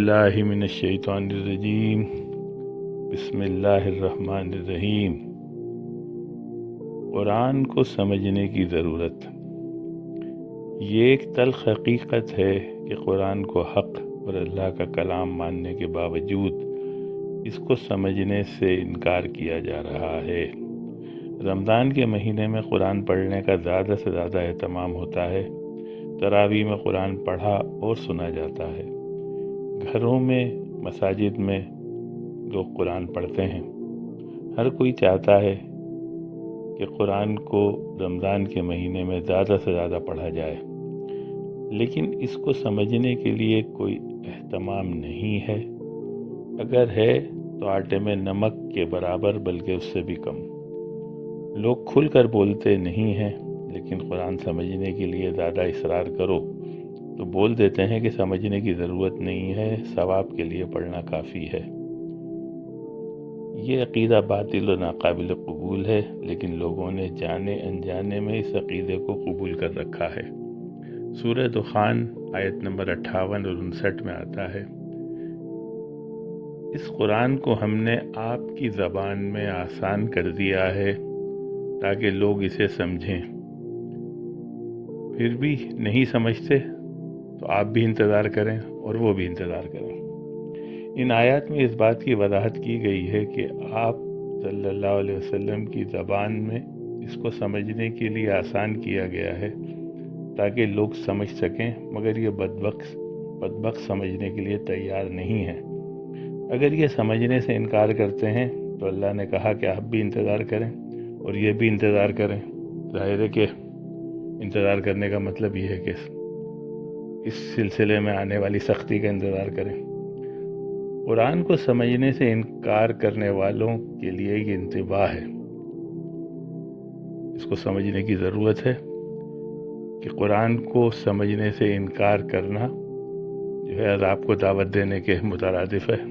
باللہ من الشیطان الرجیم بسم اللہ الرحمن الرحیم۔ قرآن کو سمجھنے کی ضرورت۔ یہ ایک تلخ حقیقت ہے کہ قرآن کو حق اور اللہ کا کلام ماننے کے باوجود اس کو سمجھنے سے انکار کیا جا رہا ہے۔ رمضان کے مہینے میں قرآن پڑھنے کا زیادہ سے زیادہ اہتمام ہوتا ہے۔ تراویح میں قرآن پڑھا اور سنا جاتا ہے۔ گھروں میں، مساجد میں لوگ قرآن پڑھتے ہیں۔ ہر کوئی چاہتا ہے کہ قرآن کو رمضان کے مہینے میں زیادہ سے زیادہ پڑھا جائے، لیکن اس کو سمجھنے کے لیے کوئی اہتمام نہیں ہے۔ اگر ہے تو آٹے میں نمک کے برابر، بلکہ اس سے بھی کم۔ لوگ کھل کر بولتے نہیں ہیں، لیکن قرآن سمجھنے کے لیے زیادہ اصرار کرو تو بول دیتے ہیں کہ سمجھنے کی ضرورت نہیں ہے، ثواب کے لیے پڑھنا کافی ہے۔ یہ عقیدہ باطل و ناقابل قبول ہے، لیکن لوگوں نے جانے انجانے میں اس عقیدے کو قبول کر رکھا ہے۔ سورہ دخان آیت نمبر 58 اور 59 میں آتا ہے، اس قرآن کو ہم نے آپ کی زبان میں آسان کر دیا ہے تاکہ لوگ اسے سمجھیں۔ پھر بھی نہیں سمجھتے تو آپ بھی انتظار کریں اور وہ بھی انتظار کریں۔ ان آیات میں اس بات کی وضاحت کی گئی ہے کہ آپ صلی اللہ علیہ وسلم کی زبان میں اس کو سمجھنے کے لیے آسان کیا گیا ہے تاکہ لوگ سمجھ سکیں، مگر یہ بدبخت سمجھنے کے لیے تیار نہیں ہیں۔ اگر یہ سمجھنے سے انکار کرتے ہیں تو اللہ نے کہا کہ آپ بھی انتظار کریں اور یہ بھی انتظار کریں۔ ظاہر ہے کہ انتظار کرنے کا مطلب یہ ہے کہ اس سلسلے میں آنے والی سختی کا انتظار کریں۔ قرآن کو سمجھنے سے انکار کرنے والوں کے لیے یہ انتباہ ہے۔ اس کو سمجھنے کی ضرورت ہے کہ قرآن کو سمجھنے سے انکار کرنا جو ہے عذاب کو دعوت دینے کے مترادف ہے۔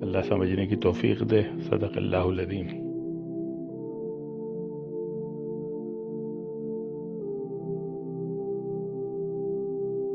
اللہ سمجھنے کی توفیق دے۔ صدق اللہ العظیم۔